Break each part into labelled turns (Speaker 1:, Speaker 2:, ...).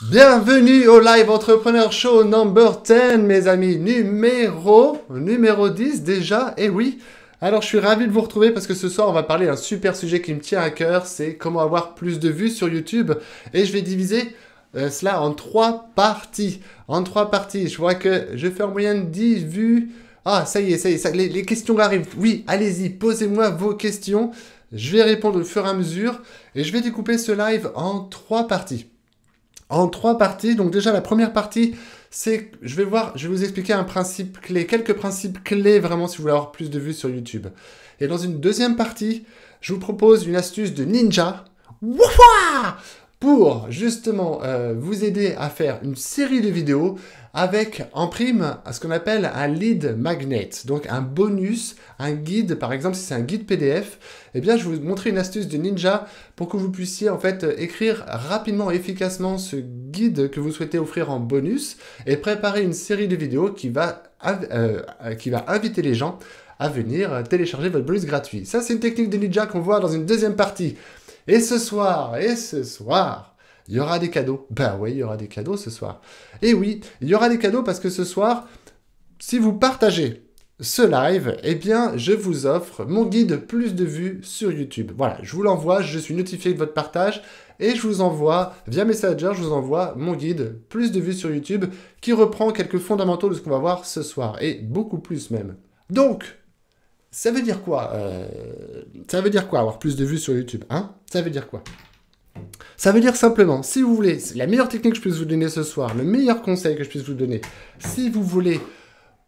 Speaker 1: Bienvenue au Live Entrepreneur Show number 10, mes amis. Numéro 10 déjà, et oui. Alors, je suis ravi de vous retrouver parce que ce soir, on va parler d'un super sujet qui me tient à cœur. C'est comment avoir plus de vues sur YouTube. Et je vais diviser cela en 3 parties. Je vois que je fais en moyenne 10 vues. Ah, ça y est, les questions arrivent. Oui, allez-y, posez-moi vos questions. Je vais répondre au fur et à mesure. Et je vais découper ce live en 3 parties. Donc déjà la première partie, c'est, je vais vous expliquer un principe clé, quelques principes clés vraiment si vous voulez avoir plus de vues sur YouTube. Et dans une deuxième partie, je vous propose une astuce de ninja, wouah, pour justement vous aider à faire une série de vidéos avec en prime ce qu'on appelle un lead magnet, donc un bonus, un guide, par exemple si c'est un guide PDF, eh bien je vais vous montrer une astuce de ninja pour que vous puissiez en fait écrire rapidement et efficacement ce guide que vous souhaitez offrir en bonus et préparer une série de vidéos qui va inviter les gens à venir télécharger votre bonus gratuit. Ça c'est une technique de ninja qu'on voit dans une deuxième partie. Et ce soir, il y aura des cadeaux. Ben oui, il y aura des cadeaux ce soir. Et oui, il y aura des cadeaux parce que ce soir, si vous partagez ce live, eh bien, je vous offre mon guide plus de vues sur YouTube. Voilà, je vous l'envoie, je suis notifié de votre partage et je vous envoie, via Messenger, je vous envoie mon guide plus de vues sur YouTube qui reprend quelques fondamentaux de ce qu'on va voir ce soir et beaucoup plus même. Donc, ça veut dire quoi avoir plus de vues sur YouTube, hein? Ça veut dire quoi? Ça veut dire simplement, si vous voulez, la meilleure technique que je puisse vous donner ce soir, le meilleur conseil que je puisse vous donner, si vous voulez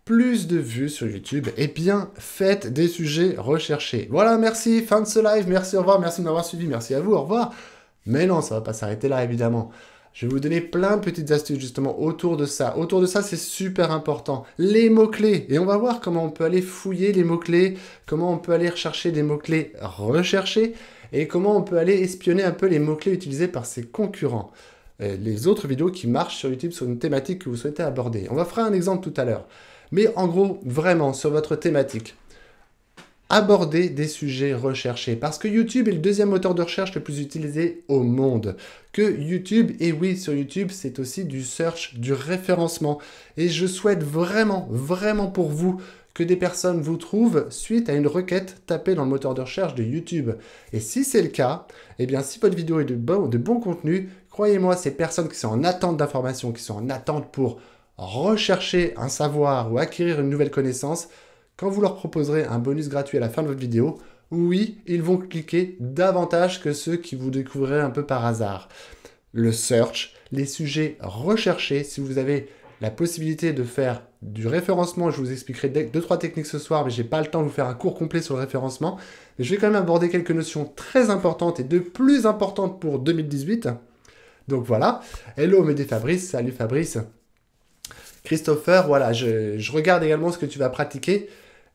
Speaker 1: plus de vues sur YouTube, eh bien, faites des sujets recherchés. Voilà, merci, fin de ce live, merci, au revoir, merci de m'avoir suivi, merci à vous, au revoir. Mais non, ça va pas s'arrêter là, évidemment. Je vais vous donner plein de petites astuces, justement, autour de ça. Autour de ça, c'est super important. Les mots-clés. Et on va voir comment on peut aller fouiller les mots-clés, comment on peut aller rechercher des mots-clés recherchés, et comment on peut aller espionner un peu les mots-clés utilisés par ses concurrents. Les autres vidéos qui marchent sur YouTube sur une thématique que vous souhaitez aborder. On va faire un exemple tout à l'heure. Mais en gros, vraiment, sur votre thématique, abordez des sujets recherchés. Parce que YouTube est le deuxième moteur de recherche le plus utilisé au monde. Que YouTube, et oui, sur YouTube, c'est aussi du search, du référencement. Et je souhaite vraiment, vraiment pour vous que des personnes vous trouvent suite à une requête tapée dans le moteur de recherche de YouTube. Et si c'est le cas, eh bien, si votre vidéo est de bon contenu, croyez-moi, ces personnes qui sont en attente d'informations, qui sont en attente pour rechercher un savoir ou acquérir une nouvelle connaissance, quand vous leur proposerez un bonus gratuit à la fin de votre vidéo, oui, ils vont cliquer davantage que ceux qui vous découvrirez un peu par hasard. Le search, les sujets recherchés, si vous avez la possibilité de faire du référencement, je vous expliquerai 2-3 techniques ce soir, mais je n'ai pas le temps de vous faire un cours complet sur le référencement. Mais je vais quand même aborder quelques notions très importantes et de plus importantes pour 2018. Donc voilà. Hello, Médé Fabrice. Salut Fabrice. Christopher, voilà, je regarde également ce que tu vas pratiquer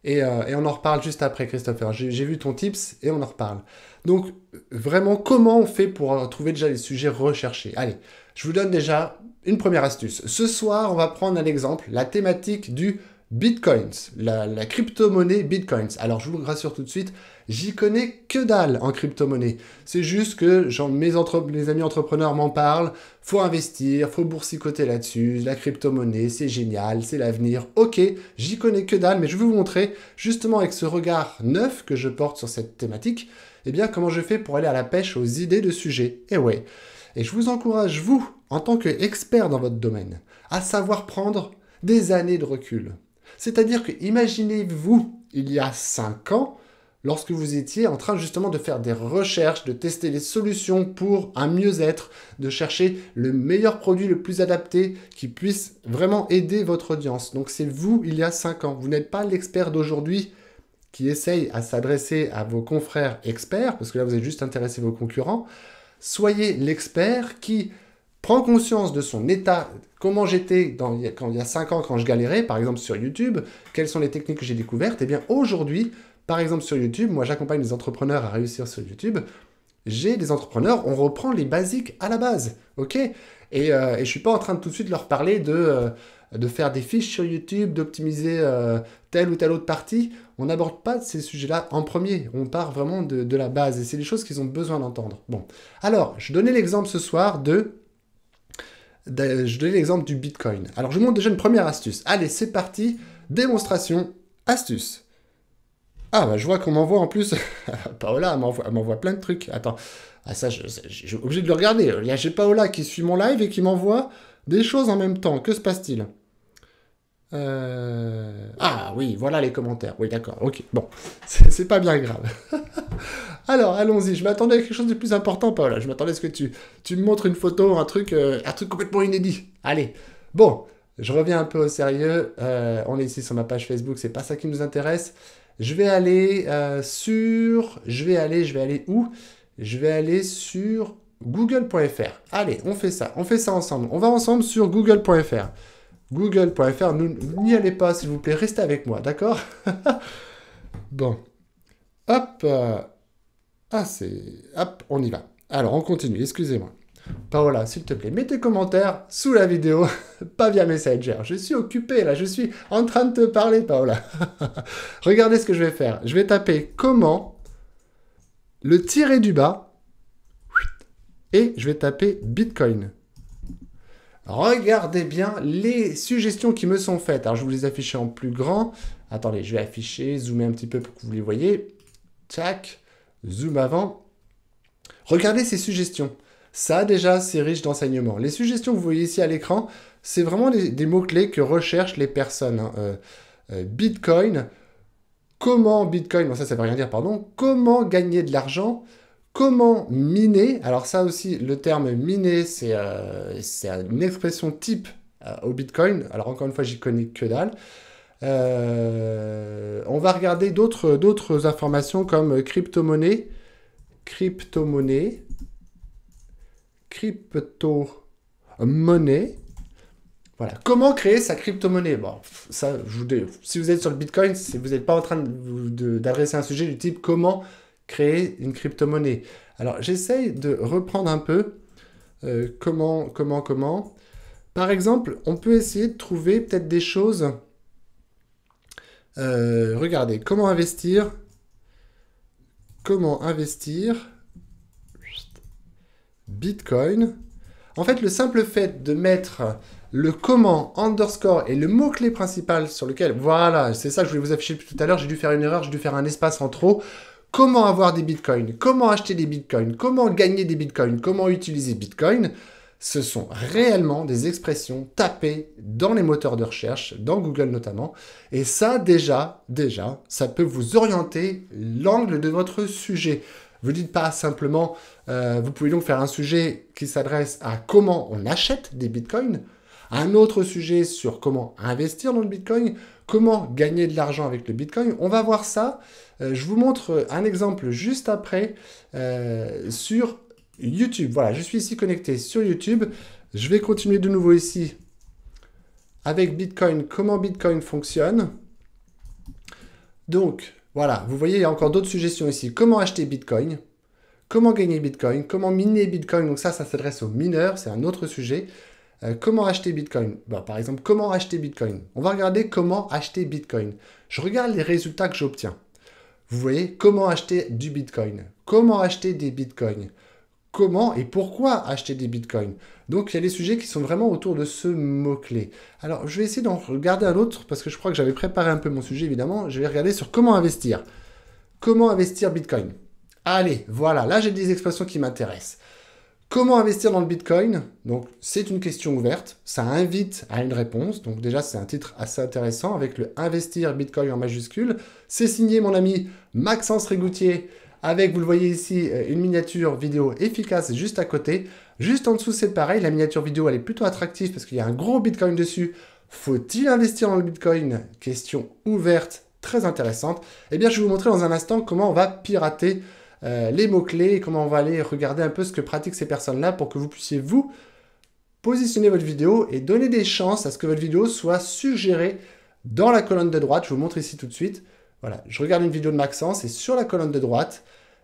Speaker 1: et on en reparle juste après, Christopher. J'ai vu ton tips et on en reparle. Donc, vraiment, comment on fait pour trouver déjà les sujets recherchés? Allez, je vous donne déjà une première astuce. Ce soir, on va prendre un exemple, la thématique du Bitcoins, la crypto-monnaie Bitcoins. Alors, je vous le rassure tout de suite, j'y connais que dalle en crypto-monnaie. C'est juste que mes amis entrepreneurs m'en parlent, faut investir, faut boursicoter là-dessus, la crypto-monnaie, c'est génial, c'est l'avenir. Ok, j'y connais que dalle, mais je vais vous montrer, justement avec ce regard neuf que je porte sur cette thématique, eh bien, comment je fais pour aller à la pêche aux idées de sujets. Et ouais, et je vous encourage, vous, en tant qu'expert dans votre domaine, à savoir prendre des années de recul. C'est-à-dire que, imaginez-vous, il y a 5 ans, lorsque vous étiez en train justement de faire des recherches, de tester les solutions pour un mieux-être, de chercher le meilleur produit le plus adapté qui puisse vraiment aider votre audience. Donc c'est vous, il y a 5 ans. Vous n'êtes pas l'expert d'aujourd'hui qui essaye à s'adresser à vos confrères experts, parce que là vous êtes juste intéressé à vos concurrents. Soyez l'expert qui prend conscience de son état, comment j'étais il y a 5 ans quand je galérais, par exemple sur YouTube, quelles sont les techniques que j'ai découvertes. Et bien aujourd'hui, par exemple sur YouTube, moi j'accompagne les entrepreneurs à réussir sur YouTube. J'ai des entrepreneurs, on reprend les basiques à la base, ok? Et je ne suis pas en train de tout de suite leur parler de faire des fiches sur YouTube, d'optimiser telle ou telle autre partie. On n'aborde pas ces sujets-là en premier. On part vraiment de la base et c'est des choses qu'ils ont besoin d'entendre. Bon, alors, je donnais l'exemple ce soir de Je donnais l'exemple du Bitcoin. Alors, je vous montre déjà une première astuce. Allez, c'est parti. Démonstration, astuce. Ah, bah, je vois qu'on m'envoie en plus... Paola, elle m'envoie plein de trucs. Attends. Ah, ça, j'ai obligé de le regarder. J'ai Paola qui suit mon live et qui m'envoie des choses en même temps. Que se passe-t-il? Ah, oui, voilà les commentaires. Oui, d'accord. Ok, bon. C'est pas bien grave. Alors, allons-y. Je m'attendais à quelque chose de plus important, Paola. Je m'attendais à ce que tu me montres une photo, un truc complètement inédit. Allez. Bon, je reviens un peu au sérieux. On est ici sur ma page Facebook. C'est pas ça qui nous intéresse. Je vais aller sur... Je vais aller où? Je vais aller sur google.fr. Allez, on fait ça. On fait ça ensemble. On va ensemble sur google.fr. Google.fr, n'y allez pas, s'il vous plaît. Restez avec moi, d'accord? Bon. Hop. Hop, on y va. Alors, on continue. Excusez-moi. Paola, s'il te plaît, mets tes commentaires sous la vidéo, pas via Messenger. Je suis occupé, là. Je suis en train de te parler, Paola. Regardez ce que je vais faire. Je vais taper « Comment » le tirer du bas et je vais taper Bitcoin. Regardez bien les suggestions qui me sont faites. Alors, je vais vous les afficher en plus grand. Attendez, je vais afficher, zoomer un petit peu pour que vous les voyez. Tac, zoom avant. Regardez ces suggestions. Ça, déjà, c'est riche d'enseignements. Les suggestions que vous voyez ici à l'écran, c'est vraiment des mots-clés que recherchent les personnes. Bitcoin, comment Bitcoin, bon ça veut rien dire, pardon, comment gagner de l'argent, comment miner, alors ça aussi, le terme miner, c'est une expression type au Bitcoin, alors encore une fois, j'y connais que dalle. On va regarder d'autres informations comme crypto-monnaie, voilà. Comment créer sa crypto-monnaie? Bon, ça, si vous êtes sur le Bitcoin, vous n'êtes pas en train d'adresser un sujet du type comment créer une crypto-monnaie. Alors, j'essaye de reprendre un peu comment. Par exemple, on peut essayer de trouver peut-être des choses. Regardez, comment investir? Bitcoin. En fait, le simple fait de mettre le comment underscore et le mot-clé principal sur lequel... Voilà, c'est ça que je voulais vous afficher depuis tout à l'heure. J'ai dû faire une erreur, j'ai dû faire un espace en trop. Comment avoir des bitcoins? Comment acheter des bitcoins? Comment gagner des bitcoins? Comment utiliser bitcoin? Ce sont réellement des expressions tapées dans les moteurs de recherche, dans Google notamment. Et ça, déjà, ça peut vous orienter l'angle de votre sujet. Vous ne dites pas simplement, vous pouvez donc faire un sujet qui s'adresse à comment on achète des bitcoins, un autre sujet sur comment investir dans le bitcoin, comment gagner de l'argent avec le bitcoin. On va voir ça. Je vous montre un exemple juste après sur YouTube. Voilà, je suis ici connecté sur YouTube. Je vais continuer de nouveau ici avec Bitcoin, comment Bitcoin fonctionne. Donc, voilà, vous voyez, il y a encore d'autres suggestions ici. Comment acheter Bitcoin? Comment gagner Bitcoin? Comment miner Bitcoin? Donc ça s'adresse aux mineurs, c'est un autre sujet. Comment acheter Bitcoin? Bon, par exemple, comment acheter Bitcoin? On va regarder comment acheter Bitcoin. Je regarde les résultats que j'obtiens. Vous voyez, comment acheter du Bitcoin? Comment acheter des Bitcoins? Comment et pourquoi acheter des bitcoins? Donc, il y a des sujets qui sont vraiment autour de ce mot-clé. Alors, je vais essayer d'en regarder un autre parce que je crois que j'avais préparé un peu mon sujet, évidemment. Je vais regarder sur comment investir. Comment investir Bitcoin? Allez, voilà. Là, j'ai des expressions qui m'intéressent. Comment investir dans le Bitcoin? Donc, c'est une question ouverte. Ça invite à une réponse. Donc, déjà, c'est un titre assez intéressant avec le investir Bitcoin en majuscule. C'est signé mon ami Maxence Régoutier. Avec, vous le voyez ici, une miniature vidéo efficace juste à côté. Juste en dessous, c'est pareil. La miniature vidéo, elle est plutôt attractive parce qu'il y a un gros Bitcoin dessus. Faut-il investir dans le Bitcoin? Question ouverte, très intéressante. Eh bien, je vais vous montrer dans un instant comment on va pirater les mots-clés et comment on va aller regarder un peu ce que pratiquent ces personnes-là pour que vous puissiez, vous, positionner votre vidéo et donner des chances à ce que votre vidéo soit suggérée dans la colonne de droite. Je vous montre ici tout de suite. Voilà, je regarde une vidéo de Maxence et sur la colonne de droite,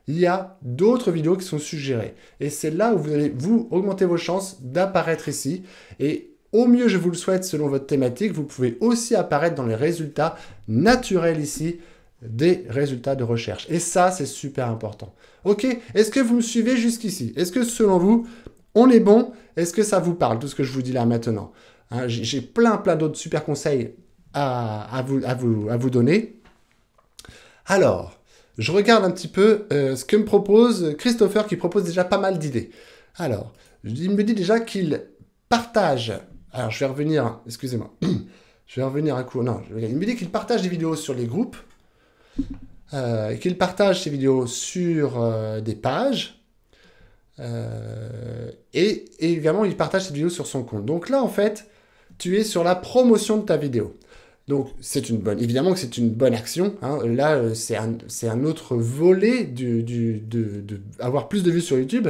Speaker 1: il y a d'autres vidéos qui sont suggérées. Et c'est là où vous allez, vous, augmenter vos chances d'apparaître ici. Et au mieux, je vous le souhaite, selon votre thématique, vous pouvez aussi apparaître dans les résultats naturels ici, des résultats de recherche. Et ça, c'est super important. Ok, est-ce que vous me suivez jusqu'ici? Est-ce que selon vous, on est bon? Est-ce que ça vous parle, tout ce que je vous dis là maintenant? Hein, j'ai plein d'autres super conseils à vous donner. Alors, je regarde un petit peu ce que me propose Christopher, qui propose déjà pas mal d'idées. Alors, il me dit déjà qu'il partage... Alors, je vais revenir... Excusez-moi. Je vais revenir un coup. Non, il me dit qu'il partage des vidéos sur les groupes, qu'il partage ses vidéos sur des pages, et évidemment, il partage ses vidéos sur son compte. Donc là, en fait, tu es sur la promotion de ta vidéo. Donc, évidemment que c'est une bonne action. Hein. Là, c'est un autre volet avoir plus de vues sur YouTube.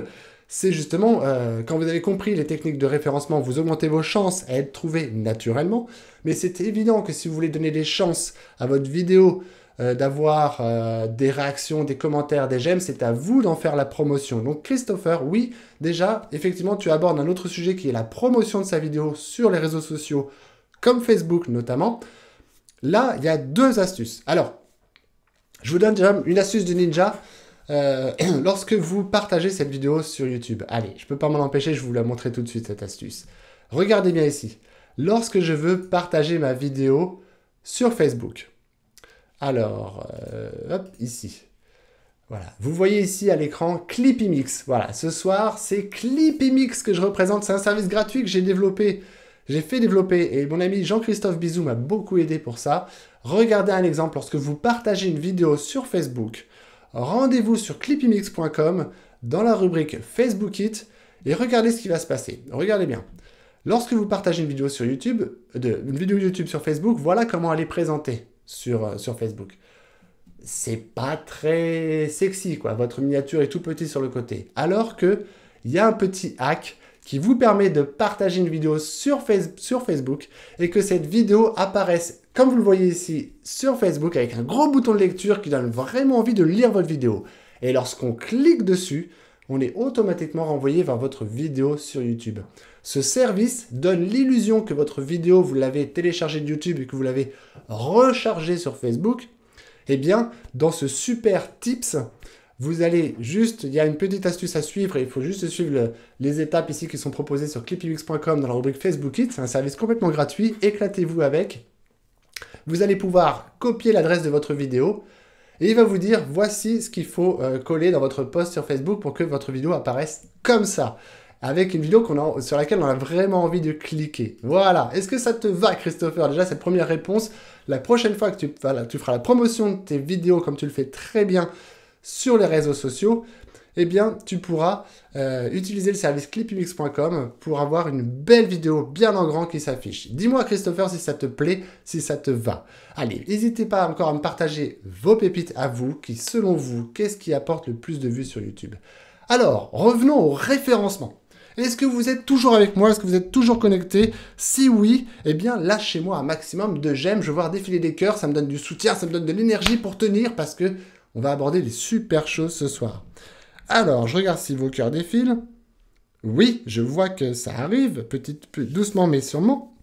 Speaker 1: C'est justement, quand vous avez compris les techniques de référencement, vous augmentez vos chances à être trouvé naturellement. Mais c'est évident que si vous voulez donner des chances à votre vidéo d'avoir des réactions, des commentaires, des j'aime, c'est à vous d'en faire la promotion. Donc Christopher, oui, déjà, effectivement, tu abordes un autre sujet qui est la promotion de sa vidéo sur les réseaux sociaux, comme Facebook notamment. Là, il y a 2 astuces. Alors, je vous donne déjà une astuce de ninja. Lorsque vous partagez cette vidéo sur YouTube, allez, je ne peux pas m'en empêcher, je vais vous la montrer tout de suite, cette astuce. Regardez bien ici. Lorsque je veux partager ma vidéo sur Facebook, alors, hop, ici. Voilà, vous voyez ici à l'écran Clippymix. Voilà, ce soir, c'est Clippymix que je représente. C'est un service gratuit que j'ai développé. J'ai fait développer, et mon ami Jean-Christophe Bizou m'a beaucoup aidé pour ça. Regardez un exemple, lorsque vous partagez une vidéo sur Facebook, rendez-vous sur clippymix.com dans la rubrique Facebook It et regardez ce qui va se passer. Regardez bien. Lorsque vous partagez une vidéo sur YouTube, une vidéo YouTube sur Facebook, voilà comment elle est présentée sur Facebook. C'est pas très sexy, quoi. Votre miniature est tout petit sur le côté. Alors que il y a un petit hack qui vous permet de partager une vidéo sur Facebook et que cette vidéo apparaisse, comme vous le voyez ici, sur Facebook avec un gros bouton de lecture qui donne vraiment envie de lire votre vidéo. Et lorsqu'on clique dessus, on est automatiquement renvoyé vers votre vidéo sur YouTube. Ce service donne l'illusion que votre vidéo, vous l'avez téléchargée de YouTube et que vous l'avez rechargée sur Facebook. Eh bien, dans ce super tips, vous allez juste, il y a une petite astuce à suivre et il faut juste suivre les étapes ici qui sont proposées sur clippymix.com dans la rubrique Facebook It. C'est un service complètement gratuit, éclatez-vous avec. Vous allez pouvoir copier l'adresse de votre vidéo et il va vous dire voici ce qu'il faut coller dans votre post sur Facebook pour que votre vidéo apparaisse comme ça, avec une vidéo sur laquelle on a vraiment envie de cliquer. Voilà, est-ce que ça te va Christopher? Déjà cette première réponse, la prochaine fois que tu feras la promotion de tes vidéos comme tu le fais très bien sur les réseaux sociaux, eh bien, tu pourras utiliser le service clippymix.com pour avoir une belle vidéo bien en grand qui s'affiche. Dis-moi, Christopher, si ça te plaît, si ça te va. Allez, n'hésitez pas encore à me partager vos pépites à vous, qui, selon vous, qu'est-ce qui apporte le plus de vues sur YouTube? Alors, revenons au référencement. Est-ce que vous êtes toujours avec moi? Est-ce que vous êtes toujours connecté? Si oui, eh bien, lâchez-moi un maximum de j'aime. Je veux voir défiler des cœurs, ça me donne du soutien, ça me donne de l'énergie pour tenir parce que on va aborder des super choses ce soir. Alors, je regarde si vos cœurs défilent. Oui, je vois que ça arrive, doucement mais sûrement.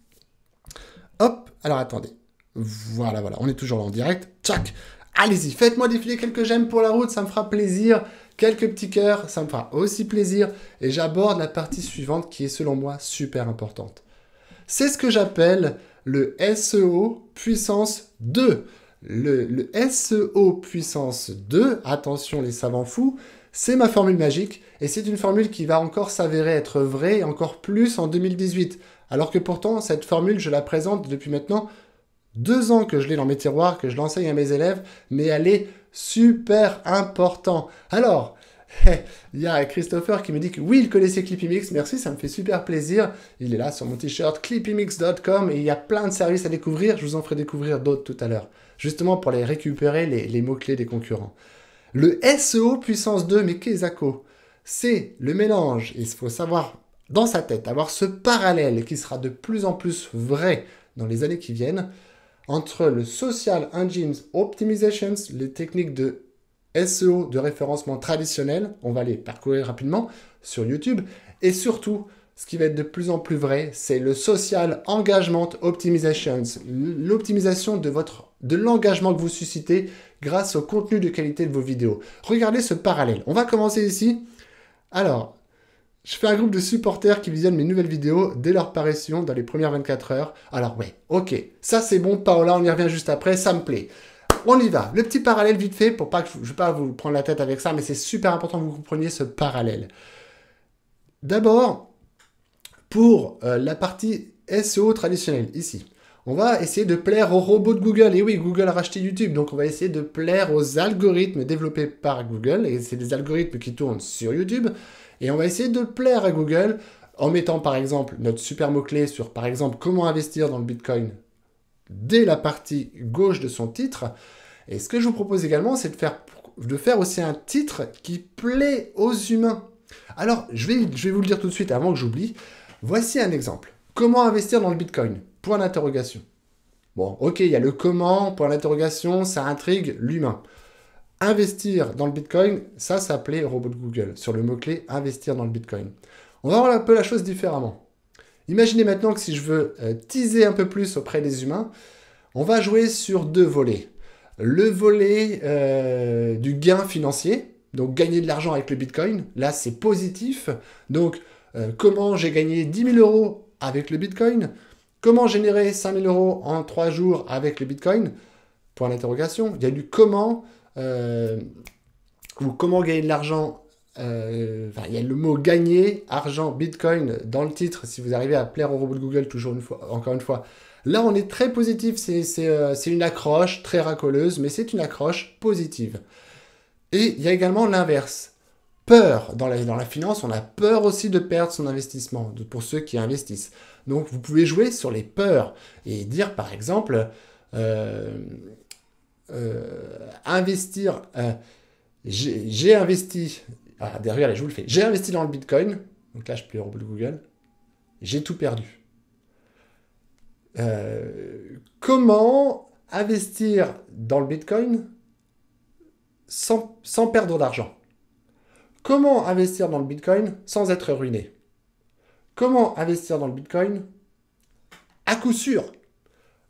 Speaker 1: Hop, alors attendez. Voilà, on est toujours là en direct. Tchac. Allez-y, faites-moi défiler quelques j'aime pour la route, ça me fera plaisir. Quelques petits cœurs, ça me fera aussi plaisir. Et j'aborde la partie suivante qui est selon moi super importante. C'est ce que j'appelle le SEO puissance 2. Le SEO puissance 2, attention les savants fous, c'est ma formule magique et c'est une formule qui va encore s'avérer être vraie et encore plus en 2018. Alors que pourtant, cette formule, je la présente depuis maintenant 2 ans que je l'ai dans mes tiroirs, que je l'enseigne à mes élèves, mais elle est super importante. Alors, il y a Christopher qui me dit que oui, il connaissait Clippymix. Merci, ça me fait super plaisir. Il est là sur mon t-shirt clippymix.com et il y a plein de services à découvrir. Je vous en ferai découvrir d'autres tout à l'heure, justement pour les récupérer les mots-clés des concurrents. Le SEO puissance 2, mais qu'est-ce que c'est le mélange, et il faut savoir dans sa tête, avoir ce parallèle qui sera de plus en plus vrai dans les années qui viennent, entre le Social Engines Optimizations, les techniques de SEO de référencement traditionnel, on va les parcourir rapidement sur YouTube, et surtout, ce qui va être de plus en plus vrai, c'est le Social Engagement Optimizations, l'optimisation de l'engagement que vous suscitez grâce au contenu de qualité de vos vidéos. Regardez ce parallèle. On va commencer ici. Alors, Je fais un groupe de supporters qui visionnent mes nouvelles vidéos dès leur parution dans les premières 24 heures. Alors ouais, ok, ça c'est bon, Paola, on y revient juste après, ça me plaît. On y va. Le petit parallèle vite fait, pour pas que je ne vais pas vous prendre la tête avec ça, mais c'est super important que vous compreniez ce parallèle. D'abord, pour la partie SEO traditionnelle, ici, on va essayer de plaire aux robots de Google. Et oui, Google a racheté YouTube, donc on va essayer de plaire aux algorithmes développés par Google. Et c'est des algorithmes qui tournent sur YouTube. Et on va essayer de plaire à Google en mettant par exemple notre super mot-clé sur par exemple comment investir dans le Bitcoin dès la partie gauche de son titre. Et ce que je vous propose également, c'est de faire aussi un titre qui plaît aux humains. Alors, je vais vous le dire tout de suite avant que j'oublie. Voici un exemple. Comment investir dans le Bitcoin? Point d'interrogation. Bon, ok, il y a le comment, point d'interrogation, ça intrigue l'humain. Investir dans le Bitcoin, ça plaît au robot de Google, sur le mot-clé investir dans le Bitcoin. On va voir un peu la chose différemment. Imaginez maintenant que si je veux teaser un peu plus auprès des humains, on va jouer sur deux volets. Le volet du gain financier, donc gagner de l'argent avec le Bitcoin, là c'est positif. Donc comment j'ai gagné 10 000 euros avec le Bitcoin? Comment générer 5 000 euros en 3 jours avec le Bitcoin? Point d'interrogation. Il y a du comment, ou comment gagner de l'argent. Il y a le mot gagner, argent, Bitcoin dans le titre, si vous arrivez à plaire au robot de Google, encore une fois. Là, on est très positif, c'est une accroche très racoleuse, mais c'est une accroche positive. Et il y a également l'inverse. Peur. Dans la finance, on a peur aussi de perdre son investissement, pour ceux qui investissent. Donc, vous pouvez jouer sur les peurs et dire, par exemple, investir. J'ai investi. Ah, derrière, là, je vous le fais. J'ai investi dans le Bitcoin. Donc là, je peux le robot de Google. J'ai tout perdu. Comment investir dans le Bitcoin sans perdre d'argent? Comment investir dans le Bitcoin sans être ruiné? Comment investir dans le Bitcoin à coup sûr?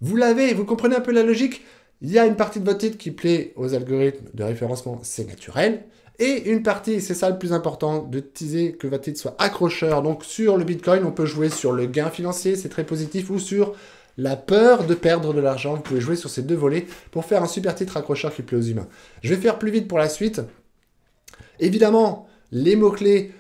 Speaker 1: Vous comprenez un peu la logique? Il y a une partie de votre titre qui plaît aux algorithmes de référencement, c'est naturel. Et une partie, c'est ça le plus important, de teaser que votre titre soit accrocheur. Donc sur le Bitcoin, on peut jouer sur le gain financier, c'est très positif, ou sur la peur de perdre de l'argent. Vous pouvez jouer sur ces deux volets pour faire un super titre accrocheur qui plaît aux humains. Je vais faire plus vite pour la suite. Évidemment, les mots-clés,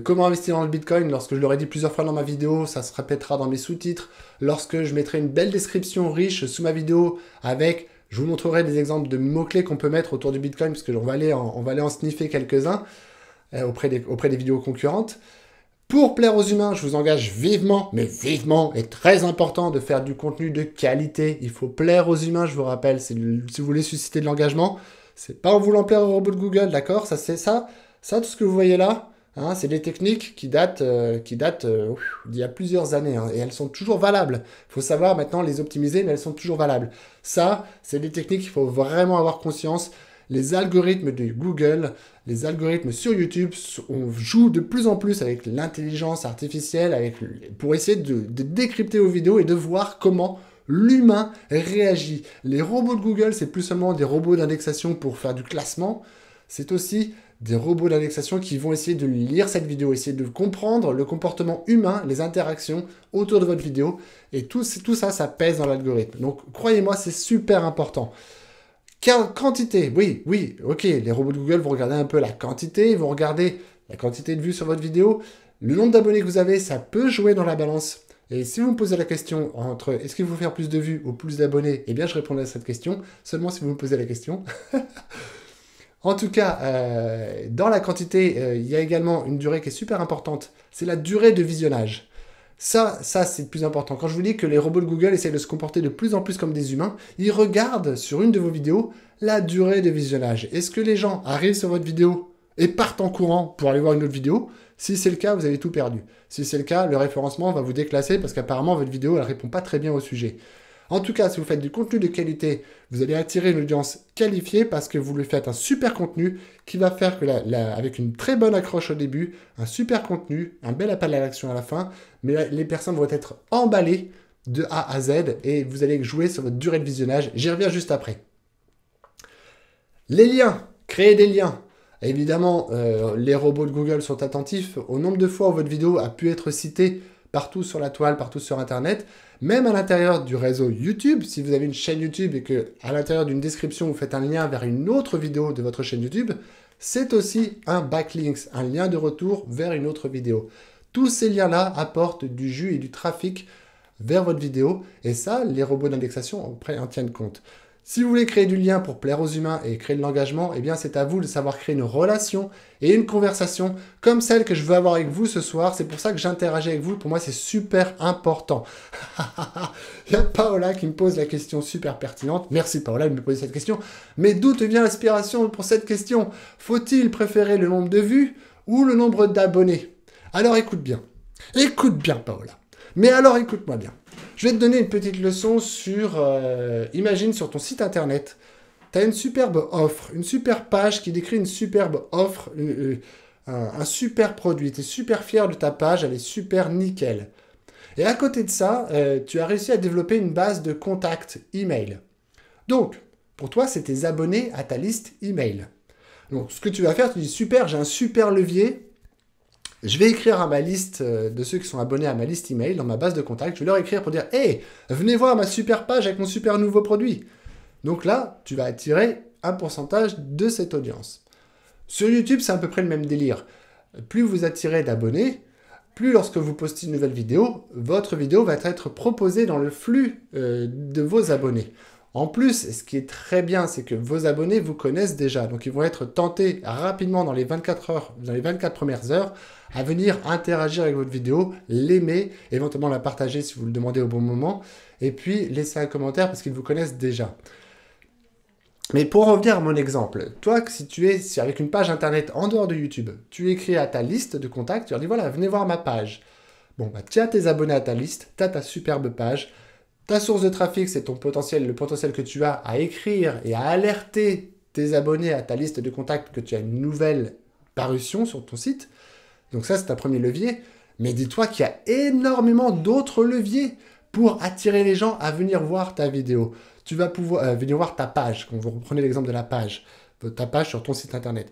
Speaker 1: comment investir dans le Bitcoin, lorsque je l'aurai dit plusieurs fois dans ma vidéo, ça se répétera dans mes sous-titres. Lorsque je mettrai une belle description riche sous ma vidéo avec... Je vous montrerai des exemples de mots-clés qu'on peut mettre autour du Bitcoin, parce que on va aller en sniffer quelques-uns auprès des vidéos concurrentes. Pour plaire aux humains, je vous engage vivement, mais vivement, et très important, de faire du contenu de qualité. Il faut plaire aux humains, je vous rappelle, si vous voulez susciter de l'engagement. C'est pas en voulant plaire au robot de Google, d'accord? Ça, c'est ça. Ça, tout ce que vous voyez là, hein, c'est des techniques qui datent d'il y a plusieurs années, hein, et elles sont toujours valables. Il faut savoir maintenant les optimiser, mais elles sont toujours valables. Ça, c'est des techniques qu'il faut vraiment avoir conscience. Les algorithmes de Google, les algorithmes sur YouTube, on joue de plus en plus avec l'intelligence artificielle, pour essayer de décrypter vos vidéos et de voir comment l'humain réagit. Les robots de Google, c'est plus seulement des robots d'indexation pour faire du classement, c'est aussi des robots d'indexation qui vont essayer de lire cette vidéo, essayer de comprendre le comportement humain, les interactions autour de votre vidéo. Et tout ça, ça pèse dans l'algorithme. Donc, croyez-moi, c'est super important. Quantité, oui, ok, les robots de Google vont regarder un peu la quantité, ils vont regarder la quantité de vues sur votre vidéo. Le nombre d'abonnés que vous avez, ça peut jouer dans la balance. Et si vous me posez la question entre est-ce qu'il faut faire plus de vues ou plus d'abonnés, eh bien, je répondrai à cette question, seulement si vous me posez la question. En tout cas, dans la quantité, il y a également une durée qui est super importante. C'est la durée de visionnage. Ça c'est le plus important. Quand je vous dis que les robots de Google essayent de se comporter de plus en plus comme des humains, ils regardent sur une de vos vidéos la durée de visionnage. Est-ce que les gens arrivent sur votre vidéo et partent en courant pour aller voir une autre vidéo? Si c'est le cas, vous avez tout perdu. Si c'est le cas, le référencement va vous déclasser parce qu'apparemment, votre vidéo, elle répond pas très bien au sujet. En tout cas, si vous faites du contenu de qualité, vous allez attirer une audience qualifiée parce que vous lui faites un super contenu qui va faire que, avec une très bonne accroche au début, un super contenu, un bel appel à l'action à la fin, mais les personnes vont être emballées de A à Z et vous allez jouer sur votre durée de visionnage. J'y reviens juste après. Les liens, créer des liens. Évidemment, les robots de Google sont attentifs au nombre de fois où votre vidéo a pu être citée partout sur la toile, partout sur Internet, même à l'intérieur du réseau YouTube. Si vous avez une chaîne YouTube et que à l'intérieur d'une description, vous faites un lien vers une autre vidéo de votre chaîne YouTube, c'est aussi un backlink, un lien de retour vers une autre vidéo. Tous ces liens-là apportent du jus et du trafic vers votre vidéo, et ça, les robots d'indexation en tiennent compte. Si vous voulez créer du lien pour plaire aux humains et créer de l'engagement, eh bien c'est à vous de savoir créer une relation et une conversation comme celle que je veux avoir avec vous ce soir. C'est pour ça que j'interagis avec vous. Pour moi, c'est super important. Il y a Paola qui me pose la question super pertinente. Merci Paola de me poser cette question. Mais d'où te vient l'inspiration pour cette question? Faut-il préférer le nombre de vues ou le nombre d'abonnés? Alors écoute bien. Écoute bien Paola. Mais alors écoute-moi bien. Je vais te donner une petite leçon sur... imagine sur ton site internet, tu as une superbe offre, une super page qui décrit une superbe offre, un super produit. Tu es super fier de ta page, elle est super nickel. Et à côté de ça, tu as réussi à développer une base de contacts email. Donc, pour toi, c'est tes abonnés à ta liste email. Donc, ce que tu vas faire, tu dis super, j'ai un super levier. Je vais écrire à ma liste de ceux qui sont abonnés à ma liste email, dans ma base de contact. Je vais leur écrire pour dire « Hey, venez voir ma super page avec mon super nouveau produit ». Donc là, tu vas attirer un pourcentage de cette audience. Sur YouTube, c'est à peu près le même délire. Plus vous attirez d'abonnés, plus lorsque vous postez une nouvelle vidéo, votre vidéo va être proposée dans le flux de vos abonnés. En plus, ce qui est très bien, c'est que vos abonnés vous connaissent déjà. Donc, ils vont être tentés rapidement dans les 24 heures, dans les 24 premières heures, à venir interagir avec votre vidéo, l'aimer, éventuellement la partager si vous le demandez au bon moment, et puis laisser un commentaire parce qu'ils vous connaissent déjà. Mais pour revenir à mon exemple, toi, si tu es avec une page internet en dehors de YouTube, tu écris à ta liste de contacts, tu leur dis voilà, venez voir ma page. Bon, bah, tu as tes abonnés à ta liste, tu as ta superbe page. Ta source de trafic, c'est le potentiel que tu as à écrire et à alerter tes abonnés à ta liste de contacts que tu as une nouvelle parution sur ton site. Donc ça, c'est un premier levier. Mais dis-toi qu'il y a énormément d'autres leviers pour attirer les gens à venir voir ta vidéo. Tu vas pouvoir venir voir ta page, quand vous reprenez l'exemple de la page, ta page sur ton site internet.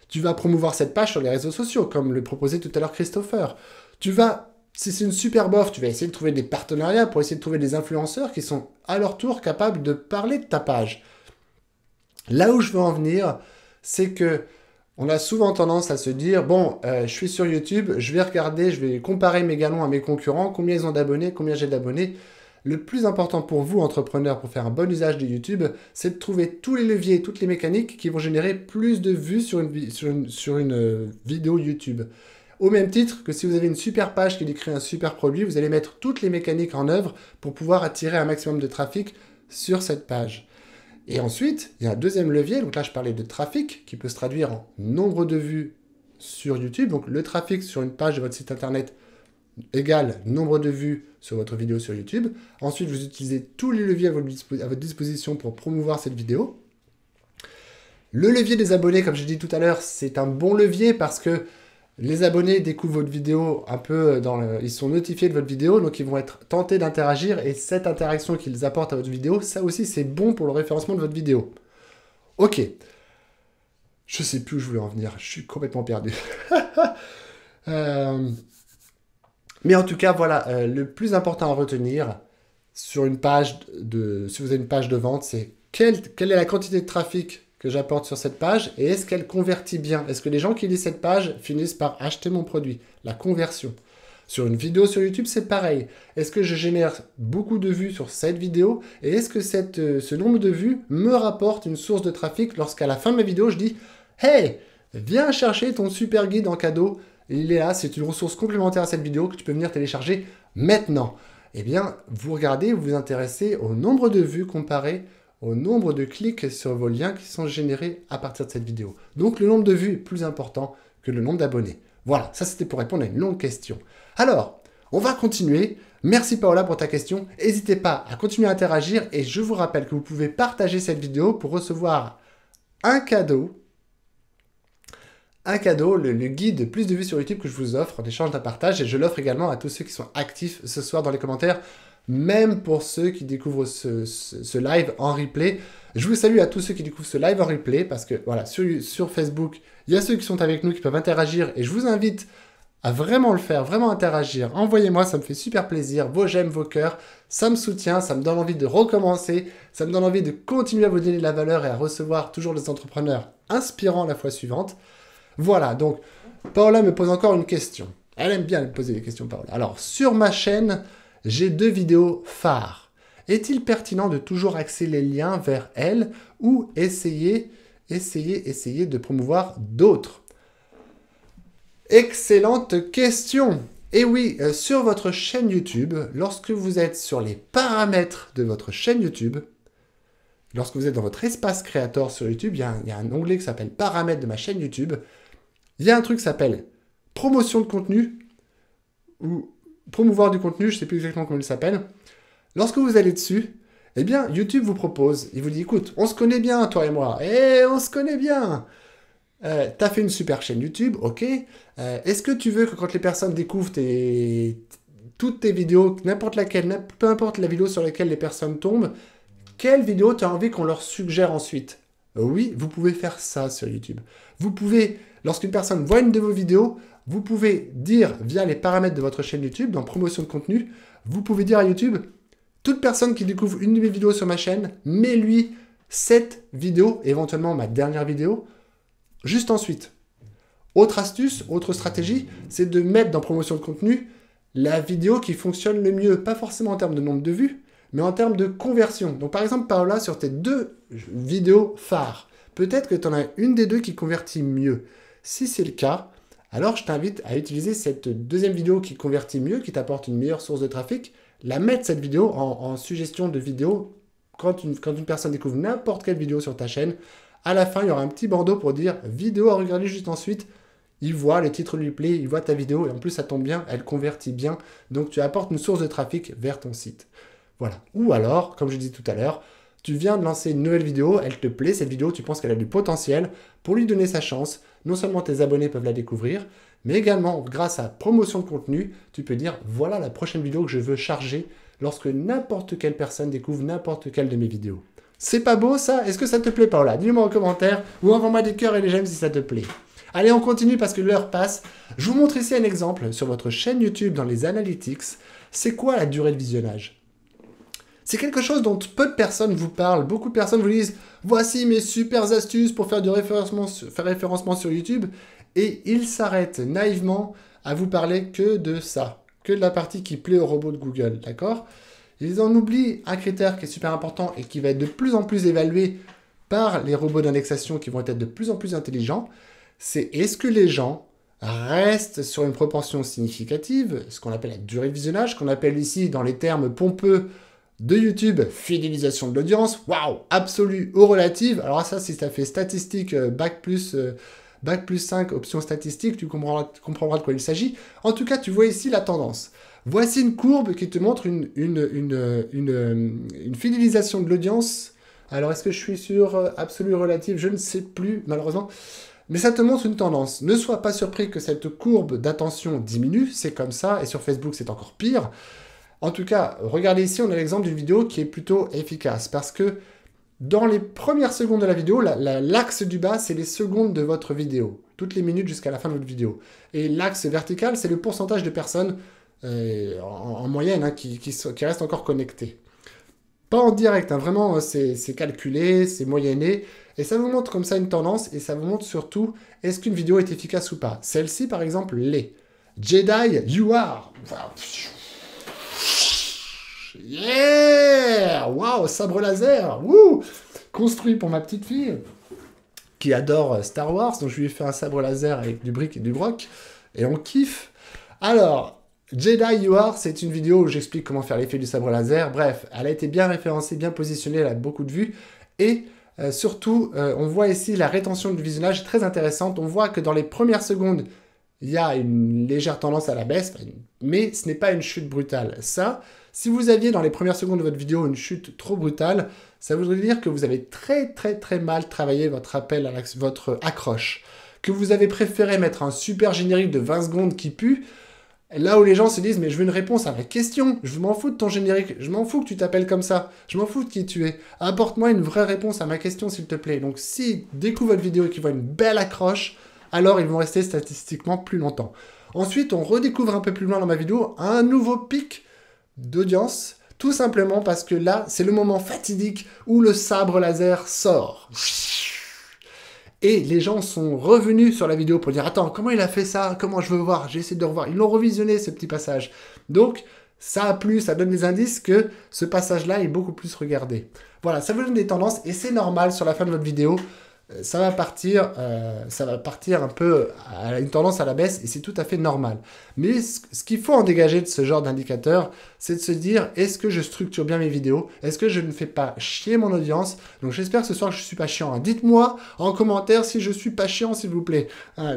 Speaker 1: Tu vas promouvoir cette page sur les réseaux sociaux, comme le proposait tout à l'heure Christopher. Si c'est une superbe offre, tu vas essayer de trouver des partenariats pour essayer de trouver des influenceurs qui sont à leur tour capables de parler de ta page. Là où je veux en venir, c'est que on a souvent tendance à se dire, bon, je suis sur YouTube, je vais regarder, je vais comparer mes galons à mes concurrents, combien ils ont d'abonnés, combien j'ai d'abonnés. Le plus important pour vous, entrepreneurs, pour faire un bon usage de YouTube, c'est de trouver tous les leviers, toutes les mécaniques qui vont générer plus de vues sur une vidéo YouTube. Au même titre que si vous avez une super page qui décrit un super produit, vous allez mettre toutes les mécaniques en œuvre pour pouvoir attirer un maximum de trafic sur cette page. Et ensuite, il y a un deuxième levier, donc là je parlais de trafic, qui peut se traduire en nombre de vues sur YouTube. Donc le trafic sur une page de votre site internet égale nombre de vues sur votre vidéo sur YouTube. Ensuite, vous utilisez tous les leviers à votre disposition pour promouvoir cette vidéo. Le levier des abonnés, comme je l'ai dit tout à l'heure, c'est un bon levier parce que les abonnés découvrent votre vidéo un peu ils sont notifiés de votre vidéo, donc ils vont être tentés d'interagir et cette interaction qu'ils apportent à votre vidéo, ça aussi c'est bon pour le référencement de votre vidéo. Ok. Je sais plus où je voulais en venir, je suis complètement perdu. Mais en tout cas, voilà, le plus important à retenir sur une page si vous avez une page de vente, c'est quelle est la quantité de trafic que j'apporte sur cette page et est-ce qu'elle convertit bien? Est-ce que les gens qui lisent cette page finissent par acheter mon produit? La conversion. Sur une vidéo sur YouTube, c'est pareil. Est-ce que je génère beaucoup de vues sur cette vidéo et est-ce que ce nombre de vues me rapporte une source de trafic lorsqu'à la fin de ma vidéo, je dis « Hey, viens chercher ton super guide en cadeau. Il est là, c'est une ressource complémentaire à cette vidéo que tu peux venir télécharger maintenant. » Eh bien, vous regardez, vous vous intéressez au nombre de vues comparé au nombre de clics sur vos liens qui sont générés à partir de cette vidéo. Donc, le nombre de vues est plus important que le nombre d'abonnés. Voilà, ça c'était pour répondre à une longue question. Alors, on va continuer. Merci Paola pour ta question. N'hésitez pas à continuer à interagir et je vous rappelle que vous pouvez partager cette vidéo pour recevoir un cadeau, le guide plus de vues sur YouTube que je vous offre en échange d'un partage et je l'offre également à tous ceux qui sont actifs ce soir dans les commentaires même pour ceux qui découvrent ce live en replay. Je vous salue à tous ceux qui découvrent ce live en replay, parce que voilà, sur Facebook, il y a ceux qui sont avec nous qui peuvent interagir, et je vous invite à vraiment le faire, vraiment interagir. Envoyez-moi, ça me fait super plaisir. Vos j'aime, vos cœurs, ça me soutient, ça me donne envie de recommencer, ça me donne envie de continuer à vous donner de la valeur et à recevoir toujours des entrepreneurs inspirants la fois suivante. Voilà, donc Paola me pose encore une question. Elle aime bien me poser des questions, Paola. Alors, sur ma chaîne, j'ai 2 vidéos phares. Est-il pertinent de toujours axer les liens vers elles ou essayer de promouvoir d'autres? Excellente question. Et oui, sur votre chaîne YouTube, lorsque vous êtes sur les paramètres de votre chaîne YouTube, lorsque vous êtes dans votre espace créateur sur YouTube, il y a un onglet qui s'appelle paramètres de ma chaîne YouTube. Il y a un truc qui s'appelle promotion de contenu ou promouvoir du contenu, je ne sais plus exactement comment il s'appelle. Lorsque vous allez dessus, eh bien, YouTube vous propose, il vous dit, écoute, on se connaît bien, toi et moi, on se connaît bien. T'as fait une super chaîne YouTube, ok. Est-ce que tu veux que quand les personnes découvrent toutes tes vidéos, n'importe laquelle, peu importe la vidéo sur laquelle les personnes tombent, quelle vidéo tu as envie qu'on leur suggère ensuite? Oui, vous pouvez faire ça sur YouTube. Vous pouvez, lorsqu'une personne voit une de vos vidéos, vous pouvez dire via les paramètres de votre chaîne YouTube, dans promotion de contenu, vous pouvez dire à YouTube, toute personne qui découvre une de mes vidéos sur ma chaîne, mets-lui cette vidéo, éventuellement ma dernière vidéo, juste ensuite. Autre astuce, autre stratégie, c'est de mettre dans promotion de contenu la vidéo qui fonctionne le mieux, pas forcément en termes de nombre de vues, mais en termes de conversion. Donc par exemple, Paola, sur tes 2 vidéos phares, peut-être que tu en as une des 2 qui convertit mieux. Si c'est le cas, alors je t'invite à utiliser cette deuxième vidéo qui convertit mieux, qui t'apporte une meilleure source de trafic, la mettre cette vidéo en suggestion de vidéo. Quand une personne découvre n'importe quelle vidéo sur ta chaîne, à la fin, il y aura un petit bandeau pour dire vidéo à regarder juste ensuite. Il voit, le titre lui plaît, il voit ta vidéo et en plus ça tombe bien, elle convertit bien. Donc tu apportes une source de trafic vers ton site. Voilà. Ou alors, comme je disais tout à l'heure, tu viens de lancer une nouvelle vidéo, elle te plaît, cette vidéo, tu penses qu'elle a du potentiel. Pour lui donner sa chance, non seulement tes abonnés peuvent la découvrir, mais également, grâce à promotion de contenu, tu peux dire, voilà la prochaine vidéo que je veux charger lorsque n'importe quelle personne découvre n'importe quelle de mes vidéos. C'est pas beau ça? Est-ce que ça te plaît, Paola? Dis-le moi en commentaire ou envoie-moi des cœurs et des j'aime si ça te plaît. Allez, on continue parce que l'heure passe. Je vous montre ici un exemple sur votre chaîne YouTube dans les analytics. C'est quoi la durée de visionnage? C'est quelque chose dont peu de personnes vous parlent. Beaucoup de personnes vous disent « Voici mes super astuces pour faire du référencement sur YouTube. » Et ils s'arrêtent naïvement à vous parler que de ça, que de la partie qui plaît aux robots de Google, d'accord? Ils en oublient un critère qui est super important et qui va être de plus en plus évalué par les robots d'indexation qui vont être de plus en plus intelligents. C'est est-ce que les gens restent sur une proportion significative, ce qu'on appelle la durée de visionnage, qu'on appelle ici dans les termes pompeux de YouTube, fidélisation de l'audience, waouh, absolue ou relative. Alors ça, si ça fait statistique, bac plus 5, option statistique, tu comprendras de quoi il s'agit. En tout cas, tu vois ici la tendance. Voici une courbe qui te montre une fidélisation de l'audience. Alors, est-ce que je suis sur absolue ou relative? Je ne sais plus, malheureusement. Mais ça te montre une tendance. Ne sois pas surpris que cette courbe d'attention diminue. C'est comme ça. Et sur Facebook, c'est encore pire. En tout cas, regardez ici, on a l'exemple d'une vidéo qui est plutôt efficace. Parce que dans les premières secondes de la vidéo, l'axe du bas, c'est les secondes de votre vidéo. Toutes les minutes jusqu'à la fin de votre vidéo. Et l'axe vertical, c'est le pourcentage de personnes en moyenne hein, qui restent encore connectées. Pas en direct, hein, vraiment, c'est calculé, c'est moyenné. Et ça vous montre comme ça une tendance. Et ça vous montre surtout, est-ce qu'une vidéo est efficace ou pas. Celle-ci, par exemple, l'est. Jedi, you are. Yeah! Waouh, sabre laser! Wouh! Construit pour ma petite fille qui adore Star Wars, donc je lui ai fait un sabre laser avec du brick et du broc, et on kiffe. Alors, Jedi You Are, c'est une vidéo où j'explique comment faire l'effet du sabre laser. Bref, elle a été bien référencée, bien positionnée, elle a beaucoup de vues, et surtout, on voit ici la rétention du visionnage très intéressante. On voit que dans les premières secondes, il y a une légère tendance à la baisse, mais ce n'est pas une chute brutale. Ça, si vous aviez dans les premières secondes de votre vidéo une chute trop brutale, ça voudrait dire que vous avez très mal travaillé votre appel, votre accroche. Que vous avez préféré mettre un super générique de 20 secondes qui pue, Là où les gens se disent, mais je veux une réponse à ma question, je m'en fous de ton générique, je m'en fous que tu t'appelles comme ça, je m'en fous de qui tu es. Apporte-moi une vraie réponse à ma question, s'il te plaît. Donc, s'ils découvrent votre vidéo et qu'ils voient une belle accroche, alors ils vont rester statistiquement plus longtemps. Ensuite, on redécouvre un peu plus loin dans ma vidéo un nouveau pic d'audience, tout simplement parce que là, c'est le moment fatidique où le sabre laser sort. Et les gens sont revenus sur la vidéo pour dire « Attends, comment il a fait ça? Comment je veux voir? J'ai essayé de revoir. » Ils l'ont revisionné, ce petit passage. Donc, ça a plu, ça donne des indices que ce passage-là est beaucoup plus regardé. Voilà, ça vous donne des tendances et c'est normal sur la fin de votre vidéo. Ça va partir un peu à une tendance à la baisse et c'est tout à fait normal. Mais ce qu'il faut en dégager de ce genre d'indicateur, c'est de se dire, est-ce que je structure bien mes vidéos? Est-ce que je ne fais pas chier mon audience? Donc j'espère que ce soir je ne suis pas chiant. Dites-moi en commentaire si je ne suis pas chiant, s'il vous plaît.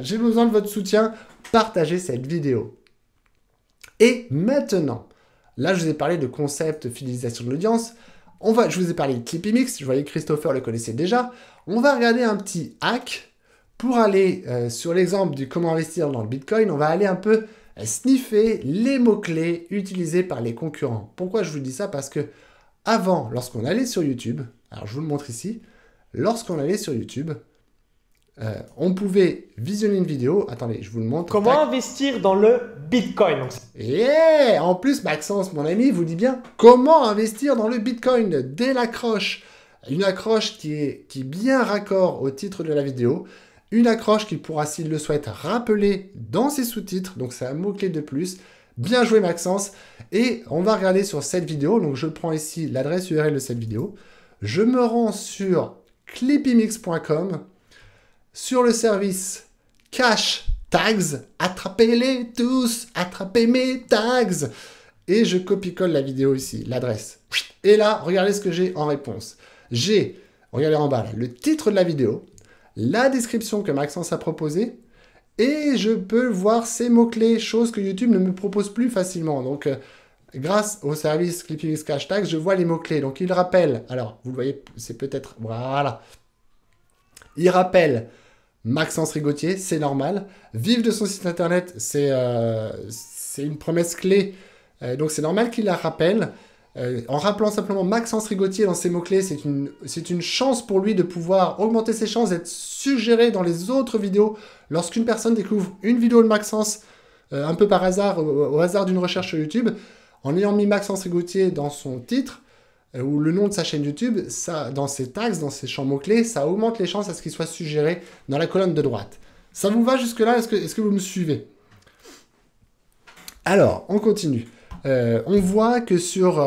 Speaker 1: J'ai besoin de votre soutien. Partagez cette vidéo. Et maintenant, là je vous ai parlé de concept fidélisation de l'audience. Je vous ai parlé de Clippy Mix, je voyais que Christopher le connaissait déjà. On va regarder un petit hack pour aller sur l'exemple du comment investir dans le Bitcoin. On va aller un peu sniffer les mots-clés utilisés par les concurrents. Pourquoi je vous dis ça? Parce que avant, lorsqu'on allait sur YouTube, alors je vous le montre ici, lorsqu'on allait sur YouTube, on pouvait visionner une vidéo. Attendez, je vous le montre.
Speaker 2: Comment investir dans le Bitcoin?
Speaker 1: Et en plus, Maxence, mon ami, vous dit bien comment investir dans le Bitcoin dès l'accroche. Une accroche qui est bien raccord au titre de la vidéo. Une accroche qui pourra, s'il le souhaite, rappeler dans ses sous-titres. Donc, c'est un mot-clé de plus. Bien joué, Maxence. Et on va regarder sur cette vidéo. Donc, je prends ici l'adresse URL de cette vidéo. Je me rends sur clippymix.com. Sur le service Cash Tags, attrapez-les tous, attrapez mes tags. Et je copie-colle la vidéo ici, l'adresse. Et là, regardez ce que j'ai en réponse. J'ai, regardez en bas, là, le titre de la vidéo, la description que Maxence a proposée, et je peux voir ces mots-clés, choses que YouTube ne me propose plus facilement. Donc, grâce au service ClippyMix Cash Tags, je vois les mots-clés. Donc, il rappelle, alors, vous le voyez, c'est peut-être, voilà. Il rappelle Maxence Rigotier, c'est normal. Vivre de son site internet, c'est une promesse clé. Donc c'est normal qu'il la rappelle. En rappelant simplement Maxence Rigotier dans ses mots-clés, c'est une chance pour lui de pouvoir augmenter ses chances d'être suggéré dans les autres vidéos. Lorsqu'une personne découvre une vidéo de Maxence, un peu par hasard, au hasard d'une recherche sur YouTube, en ayant mis Maxence Rigotier dans son titre, ou le nom de sa chaîne YouTube, ça, dans ses tags, dans ses champs mots-clés, ça augmente les chances à ce qu'il soit suggéré dans la colonne de droite. Ça vous va jusque-là? Est-ce que vous me suivez? Alors, on continue. On voit que sur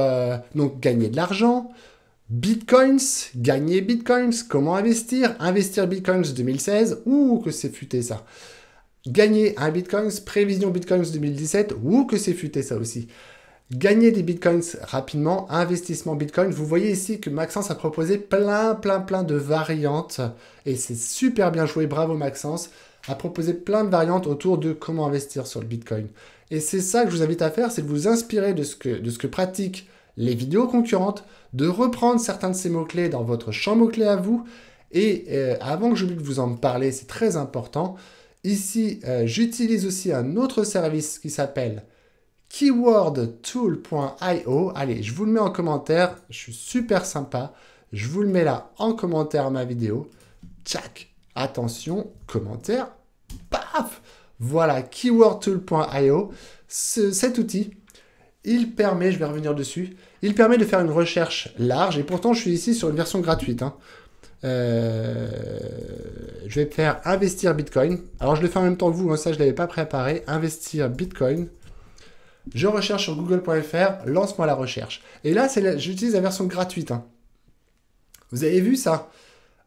Speaker 1: donc gagner de l'argent, Bitcoins, gagner Bitcoins, comment investir, investir Bitcoins 2016, ouh que c'est futé ça. Gagner un Bitcoins, prévision Bitcoins 2017, ouh que c'est futé ça aussi. Gagner des Bitcoins rapidement, investissement Bitcoin. Vous voyez ici que Maxence a proposé plein de variantes. Et c'est super bien joué, bravo Maxence. A proposé plein de variantes autour de comment investir sur le Bitcoin. Et c'est ça que je vous invite à faire, c'est de vous inspirer de ce que pratiquent les vidéos concurrentes, de reprendre certains de ces mots-clés dans votre champ mots-clés à vous. Et avant que j'oublie de vous en parler, c'est très important. Ici, j'utilise aussi un autre service qui s'appelle keywordtool.io. Allez, je vous le mets en commentaire. Je suis super sympa. Je vous le mets là en commentaire à ma vidéo. Tchac. Attention, commentaire. Paf. Voilà, keywordtool.io. Cet outil, il permet, je vais revenir dessus, il permet de faire une recherche large. Et pourtant, je suis ici sur une version gratuite. Je vais faire investir Bitcoin. Alors, je le fais en même temps que vous. Ça, je ne l'avais pas préparé. Investir Bitcoin. Je recherche sur google.fr, lance-moi la recherche. Et là, j'utilise la version gratuite. Vous avez vu ça?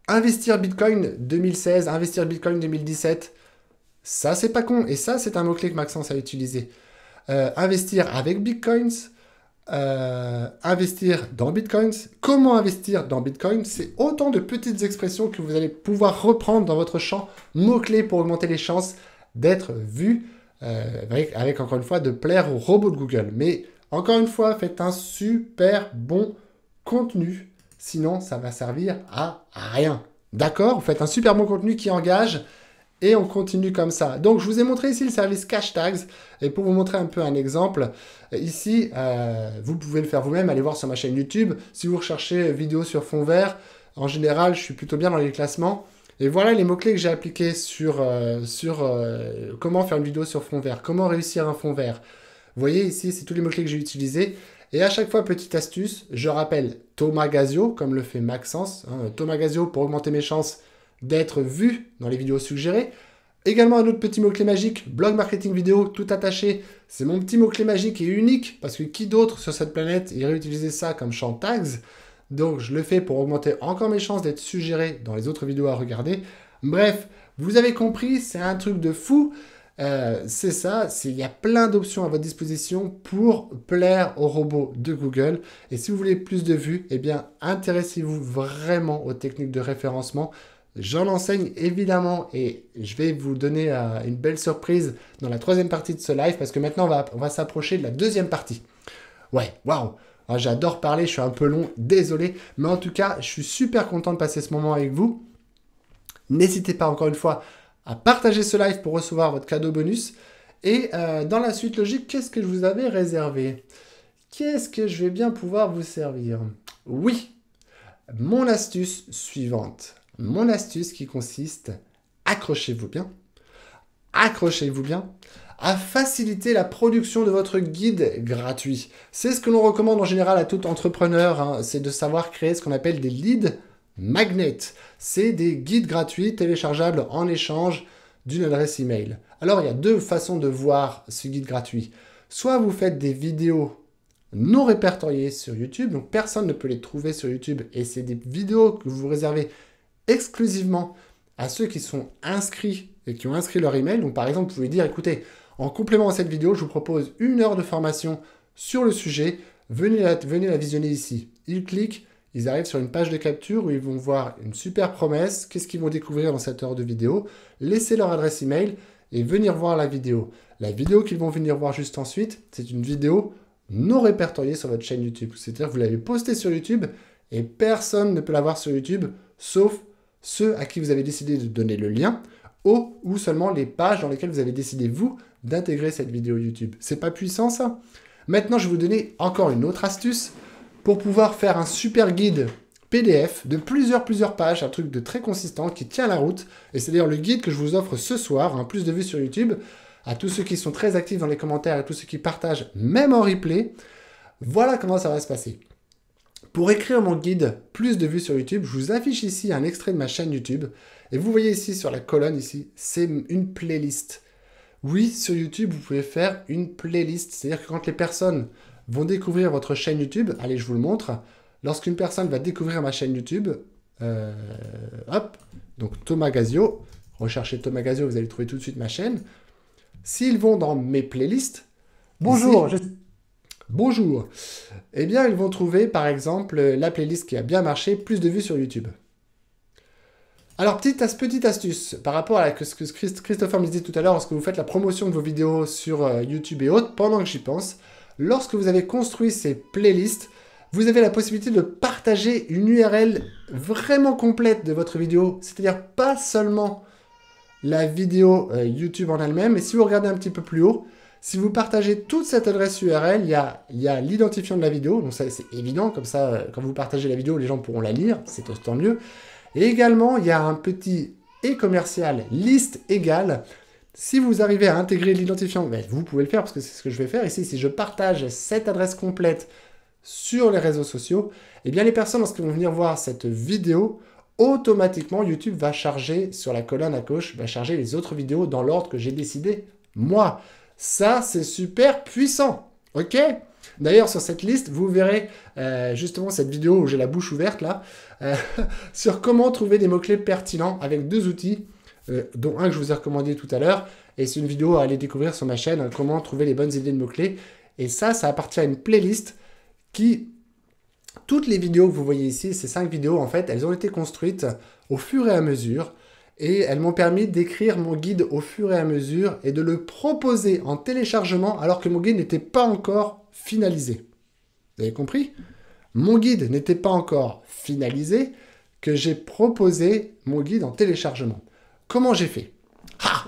Speaker 1: Investir Bitcoin 2016, investir Bitcoin 2017. Ça, c'est pas con. Et ça, c'est un mot-clé que Maxence a utilisé. Investir avec Bitcoins. Investir dans Bitcoins. Comment investir dans Bitcoin? C'est autant de petites expressions que vous allez pouvoir reprendre dans votre champ mots-clés pour augmenter les chances d'être vu. Avec encore une fois de plaire au robot de Google. Mais encore une fois, faites un super bon contenu. Sinon, ça va servir à rien. D'accord? Vous faites un super bon contenu qui engage Et on continue comme ça. Donc, je vous ai montré ici le service Cash Tags. Et pour vous montrer un peu un exemple, ici, vous pouvez le faire vous-même. Allez voir sur ma chaîne YouTube. Si vous recherchez vidéo sur fond vert, en général, je suis plutôt bien dans les classements. Et voilà les mots-clés que j'ai appliqués sur comment faire une vidéo sur fond vert, comment réussir un fond vert. Vous voyez ici, c'est tous les mots-clés que j'ai utilisés. Et à chaque fois, petite astuce, je rappelle Thomas Gazio, comme le fait Maxence. Thomas Gazio pour augmenter mes chances d'être vu dans les vidéos suggérées. Également un autre petit mot-clé magique, blog marketing vidéo, tout attaché. C'est mon petit mot-clé magique et unique, parce que qui d'autre sur cette planète irait utiliser ça comme champ tags? Donc je le fais pour augmenter encore mes chances d'être suggéré dans les autres vidéos à regarder. Bref, vous avez compris, c'est un truc de fou. C'est ça, il y a plein d'options à votre disposition pour plaire aux robots de Google. Et si vous voulez plus de vues, eh bien intéressez-vous vraiment aux techniques de référencement. J'en enseigne évidemment et je vais vous donner une belle surprise dans la troisième partie de ce live parce que maintenant on va s'approcher de la deuxième partie. Ouais, waouh! J'adore parler, je suis un peu long, désolé. Mais en tout cas, je suis super content de passer ce moment avec vous. N'hésitez pas encore une fois à partager ce live pour recevoir votre cadeau bonus. Et dans la suite logique, qu'est-ce que je vous avais réservé? Qu'est-ce que je vais bien pouvoir vous servir? Oui, mon astuce suivante. Mon astuce qui consiste, accrochez-vous bien, à faciliter la production de votre guide gratuit. C'est ce que l'on recommande en général à tout entrepreneur, c'est de savoir créer ce qu'on appelle des lead magnets. C'est des guides gratuits téléchargeables en échange d'une adresse email. Alors, il y a deux façons de voir ce guide gratuit. Soit vous faites des vidéos non répertoriées sur YouTube, donc personne ne peut les trouver sur YouTube, et c'est des vidéos que vous réservez exclusivement à ceux qui sont inscrits et qui ont inscrit leur email. Donc par exemple, vous pouvez dire, écoutez, en complément à cette vidéo, je vous propose 1 heure de formation sur le sujet, venez la visionner ici. Ils cliquent, ils arrivent sur une page de capture où ils vont voir une super promesse, qu'est-ce qu'ils vont découvrir dans cette heure de vidéo, laisser leur adresse email et venir voir la vidéo. La vidéo qu'ils vont venir voir juste ensuite, c'est une vidéo non répertoriée sur votre chaîne YouTube. C'est-à-dire que vous l'avez postée sur YouTube et personne ne peut la voir sur YouTube, sauf ceux à qui vous avez décidé de donner le lien, ou seulement les pages dans lesquelles vous avez décidé, vous, d'intégrer cette vidéo YouTube. C'est pas puissant, ça? Maintenant, je vais vous donner encore une autre astuce pour pouvoir faire un super guide PDF de plusieurs pages, un truc de très consistant qui tient la route. Et c'est d'ailleurs le guide que je vous offre ce soir, plus de vues sur YouTube, à tous ceux qui sont très actifs dans les commentaires et tous ceux qui partagent, même en replay. Voilà comment ça va se passer. Pour écrire mon guide plus de vues sur YouTube, je vous affiche ici un extrait de ma chaîne YouTube. Et vous voyez ici sur la colonne, ici, c'est une playlist. Oui, sur YouTube, vous pouvez faire une playlist. C'est-à-dire que quand les personnes vont découvrir votre chaîne YouTube, allez, je vous le montre. Lorsqu'une personne va découvrir ma chaîne YouTube, donc Thomas Gazio, recherchez Thomas Gazio, vous allez trouver tout de suite ma chaîne. S'ils vont dans mes playlists,
Speaker 2: bonjour,
Speaker 1: bonjour. Eh bien, ils vont trouver, par exemple, la playlist qui a bien marché, plus de vues sur YouTube. Alors, petite astuce, par rapport à ce que Christopher me disait tout à l'heure, lorsque vous faites la promotion de vos vidéos sur YouTube et autres, pendant que j'y pense, lorsque vous avez construit ces playlists, vous avez la possibilité de partager une URL vraiment complète de votre vidéo, c'est-à-dire pas seulement la vidéo YouTube en elle-même, mais si vous regardez un petit peu plus haut, si vous partagez toute cette adresse URL, il y a l'identifiant de la vidéo, donc ça c'est évident, comme ça, quand vous partagez la vidéo, les gens pourront la lire, c'est tant mieux. Et également, il y a un petit et commercial liste égale. Si vous arrivez à intégrer l'identifiant, vous pouvez le faire parce que c'est ce que je vais faire ici. Si je partage cette adresse complète sur les réseaux sociaux, eh bien les personnes, lorsqu'elles vont venir voir cette vidéo, automatiquement, YouTube va charger sur la colonne à gauche, va charger les autres vidéos dans l'ordre que j'ai décidé, moi. Ça, c'est super puissant, ok? D'ailleurs, sur cette liste, vous verrez justement cette vidéo où j'ai la bouche ouverte, là, sur comment trouver des mots-clés pertinents avec 2 outils, dont un que je vous ai recommandé tout à l'heure, et c'est une vidéo à aller découvrir sur ma chaîne, comment trouver les bonnes idées de mots-clés. Et ça appartient à une playlist qui... Toutes les vidéos que vous voyez ici, ces 5 vidéos, en fait, elles ont été construites au fur et à mesure, et elles m'ont permis d'écrire mon guide au fur et à mesure et de le proposer en téléchargement alors que mon guide n'était pas encore finalisé. Vous avez compris? Mon guide n'était pas encore finalisé, que j'ai proposé mon guide en téléchargement. Comment j'ai fait? Ha!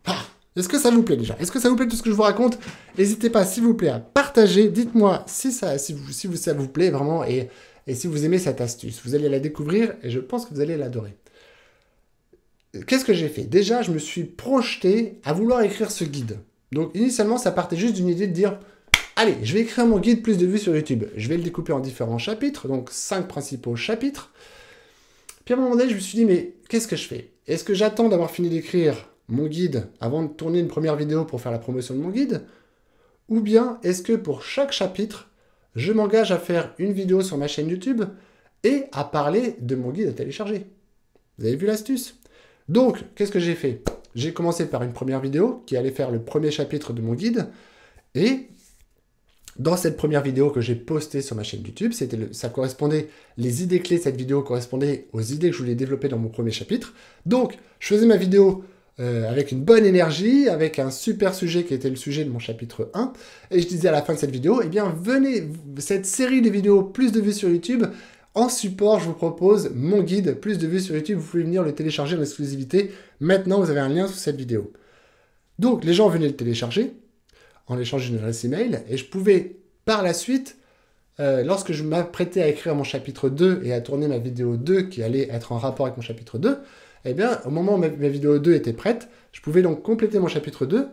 Speaker 1: Ha! Est-ce que ça vous plaît déjà? Est-ce que ça vous plaît tout ce que je vous raconte? N'hésitez pas, s'il vous plaît, à partager. Dites-moi si ça vous plaît vraiment et si vous aimez cette astuce. Vous allez la découvrir et je pense que vous allez l'adorer. Qu'est-ce que j'ai fait? Déjà, je me suis projeté à vouloir écrire ce guide. Donc, initialement, ça partait juste d'une idée de dire « Allez, je vais écrire mon guide plus de vues sur YouTube. Je vais le découper en différents chapitres, donc 5 principaux chapitres. » Puis à un moment donné, je me suis dit « Mais qu'est-ce que je fais? Est-ce que j'attends d'avoir fini d'écrire mon guide avant de tourner une première vidéo pour faire la promotion de mon guide? Ou bien est-ce que pour chaque chapitre, je m'engage à faire une vidéo sur ma chaîne YouTube et à parler de mon guide à télécharger? » Vous avez vu l'astuce? Donc, qu'est-ce que j'ai fait? J'ai commencé par une première vidéo qui allait faire le premier chapitre de mon guide. Et dans cette première vidéo que j'ai postée sur ma chaîne YouTube, ça correspondait, les idées clés de cette vidéo correspondaient aux idées que je voulais développer dans mon premier chapitre. Donc, je faisais ma vidéo avec une bonne énergie, avec un super sujet qui était le sujet de mon chapitre 1. Et je disais à la fin de cette vidéo, eh bien, venez, cette série de vidéos, plus de vues sur YouTube, en support, je vous propose mon guide, plus de vues sur YouTube, vous pouvez venir le télécharger en exclusivité. Maintenant, vous avez un lien sous cette vidéo. Donc, les gens venaient le télécharger en échange d'une adresse email et je pouvais, par la suite, lorsque je m'apprêtais à écrire mon chapitre 2 et à tourner ma vidéo 2 qui allait être en rapport avec mon chapitre 2, eh bien, au moment où ma vidéo 2 était prête, je pouvais donc compléter mon chapitre 2,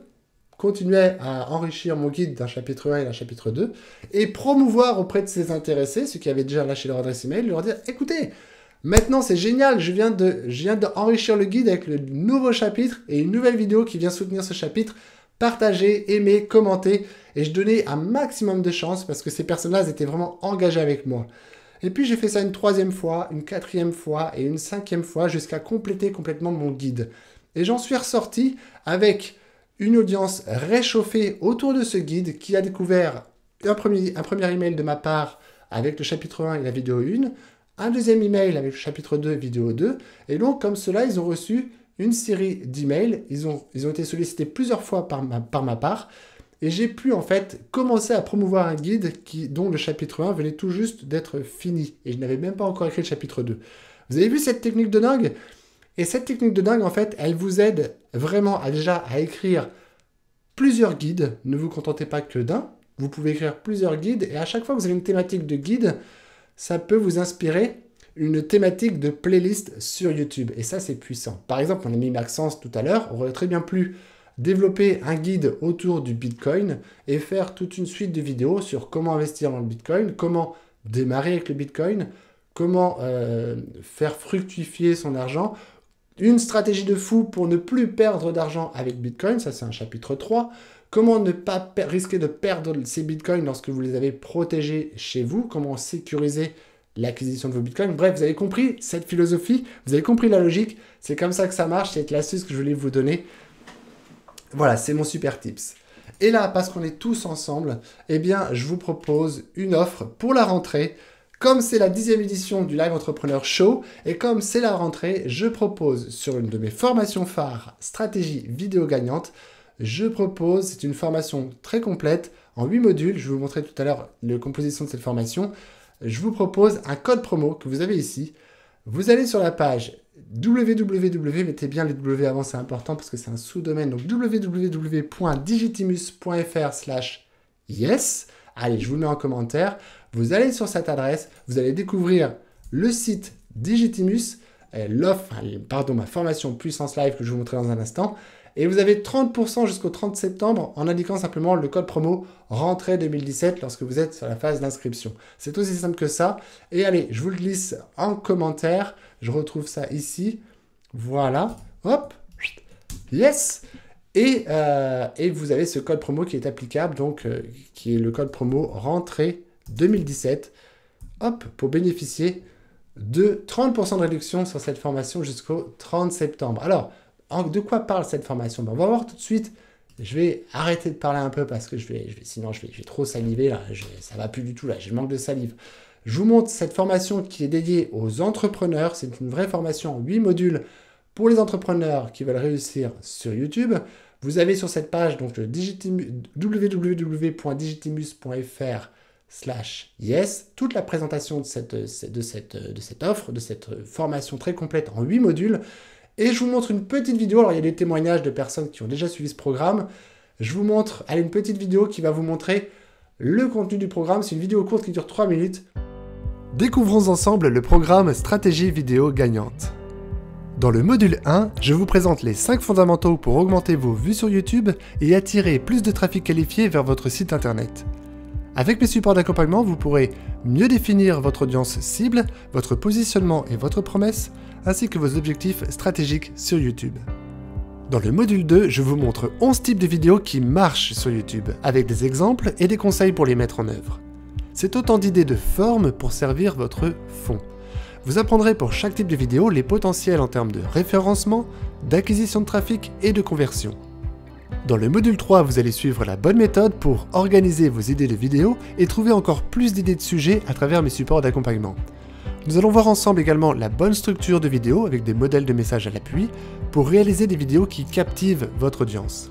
Speaker 1: continuer à enrichir mon guide d'un chapitre 1 et d'un chapitre 2, et promouvoir auprès de ces intéressés, ceux qui avaient déjà lâché leur adresse email, leur dire « Écoutez, maintenant c'est génial, je viens d'enrichir le guide avec le nouveau chapitre et une nouvelle vidéo qui vient soutenir ce chapitre. Partagez, aimez, commentez. » Et je donnais un maximum de chance parce que ces personnes-là, elles étaient vraiment engagées avec moi. Et puis j'ai fait ça une 3e fois, une 4e fois et une 5e fois jusqu'à compléter complètement mon guide. Et j'en suis ressorti avec une audience réchauffée autour de ce guide qui a découvert un premier email de ma part avec le chapitre 1 et la vidéo 1, un deuxième email avec le chapitre 2 et vidéo 2, et donc comme cela, ils ont reçu une série d'emails, ils ont été sollicités plusieurs fois par ma part, et j'ai pu en fait commencer à promouvoir un guide dont le chapitre 1 venait tout juste d'être fini, et je n'avais même pas encore écrit le chapitre 2. Vous avez vu cette technique de dingue? Et cette technique de dingue, en fait, elle vous aide vraiment à écrire plusieurs guides. Ne vous contentez pas que d'un. Vous pouvez écrire plusieurs guides. Et à chaque fois que vous avez une thématique de guide, ça peut vous inspirer une thématique de playlist sur YouTube. Et ça, c'est puissant. Par exemple, on a mis Maxence tout à l'heure. On aurait très bien pu développer un guide autour du Bitcoin et faire toute une suite de vidéos sur comment investir dans le Bitcoin, comment démarrer avec le Bitcoin, comment faire fructifier son argent, une stratégie de fou pour ne plus perdre d'argent avec Bitcoin, ça c'est un chapitre 3. Comment ne pas risquer de perdre ces Bitcoins lorsque vous les avez protégés chez vous, comment sécuriser l'acquisition de vos Bitcoins. Bref, vous avez compris cette philosophie, vous avez compris la logique, c'est comme ça que ça marche, c'est l'astuce que je voulais vous donner. Voilà, c'est mon super tips. Et là, parce qu'on est tous ensemble, eh bien, je vous propose une offre pour la rentrée. Comme c'est la 10e édition du Live Entrepreneur Show, et comme c'est la rentrée, je propose sur une de mes formations phares, stratégie vidéo gagnante, c'est une formation très complète, en 8 modules, je vais vous montrer tout à l'heure la composition de cette formation, je vous propose un code promo que vous avez ici. Vous allez sur la page www, mettez bien les W avant, c'est important parce que c'est un sous-domaine, donc www.digitimus.fr/yes. Allez, je vous le mets en commentaire. Vous allez sur cette adresse, vous allez découvrir le site Digitimus, ma formation Puissance Live que je vous montrerai dans un instant. Et vous avez 30% jusqu'au 30 septembre en indiquant simplement le code promo rentrée 2017 lorsque vous êtes sur la phase d'inscription. C'est aussi simple que ça. Et allez, je vous le glisse en commentaire. Je retrouve ça ici. Voilà. Hop. Yes. Et vous avez ce code promo qui est applicable, donc qui est le code promo rentrée 2017. Hop, pour bénéficier de 30% de réduction sur cette formation jusqu'au 30 septembre. Alors, de quoi parle cette formation? On va voir tout de suite. Je vais arrêter de parler un peu parce que sinon je vais trop saliver là. Ça va plus du tout là. J'ai le manque de salive. Je vous montre cette formation qui est dédiée aux entrepreneurs. C'est une vraie formation en 8 modules pour les entrepreneurs qui veulent réussir sur YouTube. Vous avez sur cette page donc www.digitimus.fr/yes toute la présentation de cette offre, de cette formation très complète en 8 modules. Et je vous montre une petite vidéo. Alors, il y a des témoignages de personnes qui ont déjà suivi ce programme. Je vous montre, allez, une petite vidéo qui va vous montrer le contenu du programme. C'est une vidéo courte qui dure 3 minutes. Découvrons ensemble le programme Stratégie vidéo gagnante. Dans le module 1, je vous présente les 5 fondamentaux pour augmenter vos vues sur YouTube et attirer plus de trafic qualifié vers votre site internet. Avec mes supports d'accompagnement, vous pourrez mieux définir votre audience cible, votre positionnement et votre promesse, ainsi que vos objectifs stratégiques sur YouTube. Dans le module 2, je vous montre 11 types de vidéos qui marchent sur YouTube, avec des exemples et des conseils pour les mettre en œuvre. C'est autant d'idées de forme pour servir votre fond. Vous apprendrez pour chaque type de vidéo les potentiels en termes de référencement, d'acquisition de trafic et de conversion. Dans le module 3, vous allez suivre la bonne méthode pour organiser vos idées de vidéos et trouver encore plus d'idées de sujets à travers mes supports d'accompagnement. Nous allons voir ensemble également la bonne structure de vidéo avec des modèles de messages à l'appui pour réaliser des vidéos qui captivent votre audience.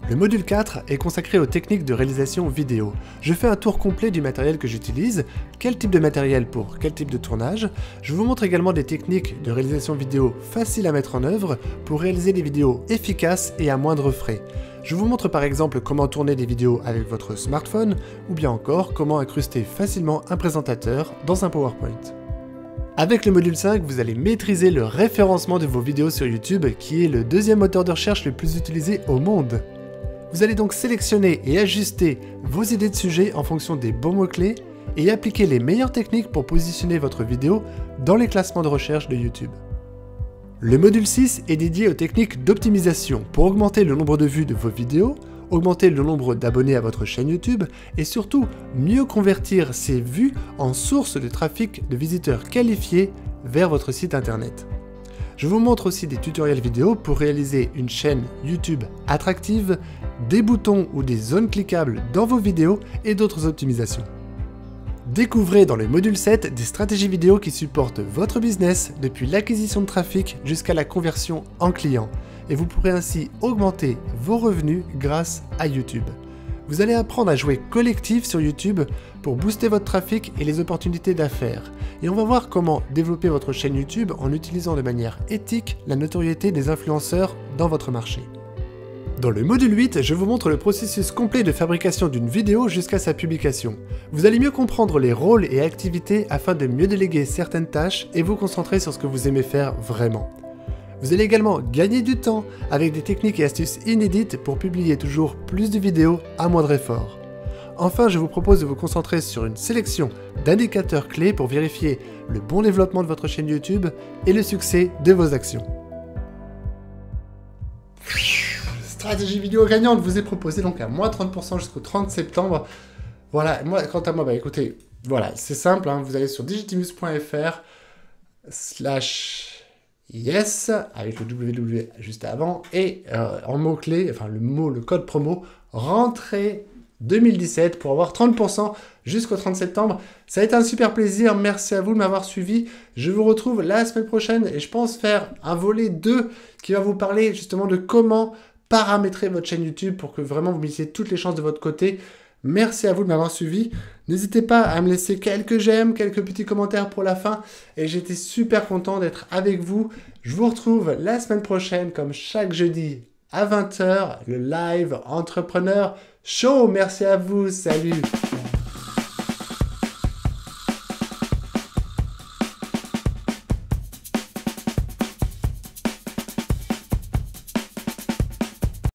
Speaker 1: Le module 4 est consacré aux techniques de réalisation vidéo. Je fais un tour complet du matériel que j'utilise, quel type de matériel pour quel type de tournage. Je vous montre également des techniques de réalisation vidéo faciles à mettre en œuvre pour réaliser des vidéos efficaces et à moindre frais. Je vous montre par exemple comment tourner des vidéos avec votre smartphone ou bien encore comment incruster facilement un présentateur dans un PowerPoint. Avec le module 5, vous allez maîtriser le référencement de vos vidéos sur YouTube qui est le deuxième moteur de recherche le plus utilisé au monde. Vous allez donc sélectionner et ajuster vos idées de sujets en fonction des bons mots-clés et appliquer les meilleures techniques pour positionner votre vidéo dans les classements de recherche de YouTube. Le module 6 est dédié aux techniques d'optimisation pour augmenter le nombre de vues de vos vidéos, augmenter le nombre d'abonnés à votre chaîne YouTube et surtout mieux convertir ces vues en source de trafic de visiteurs qualifiés vers votre site internet. Je vous montre aussi des tutoriels vidéo pour réaliser une chaîne YouTube attractive, des boutons ou des zones cliquables dans vos vidéos et d'autres optimisations. Découvrez dans le module 7 des stratégies vidéo qui supportent votre business depuis l'acquisition de trafic jusqu'à la conversion en client et vous pourrez ainsi augmenter vos revenus grâce à YouTube. Vous allez apprendre à jouer collectif sur YouTube pour booster votre trafic et les opportunités d'affaires. Et on va voir comment développer votre chaîne YouTube en utilisant de manière éthique la notoriété des influenceurs dans votre marché. Dans le module 8, je vous montre le processus complet de fabrication d'une vidéo jusqu'à sa publication. Vous allez mieux comprendre les rôles et activités afin de mieux déléguer certaines tâches et vous concentrer sur ce que vous aimez faire vraiment. Vous allez également gagner du temps avec des techniques et astuces inédites pour publier toujours plus de vidéos à moindre effort. Enfin, je vous propose de vous concentrer sur une sélection d'indicateurs clés pour vérifier le bon développement de votre chaîne YouTube et le succès de vos actions. Stratégie vidéo gagnante vous est proposée donc à moins 30% jusqu'au 30 septembre. Voilà, moi, quant à moi, bah écoutez, voilà, c'est simple, hein, vous allez sur digitimus.fr/yes avec le www juste avant et en mot-clé, enfin le code promo, rentrée 2017 pour avoir 30% jusqu'au 30 septembre. Ça a été un super plaisir, merci à vous de m'avoir suivi. Je vous retrouve la semaine prochaine et je pense faire un volet 2 qui va vous parler justement de comment paramétrer votre chaîne YouTube pour que vraiment vous mettiez toutes les chances de votre côté. Merci à vous de m'avoir suivi. N'hésitez pas à me laisser quelques j'aime, quelques petits commentaires pour la fin. Et j'étais super content d'être avec vous. Je vous retrouve la semaine prochaine, comme chaque jeudi à 20 h, le live Entrepreneur Show. Merci à vous. Salut.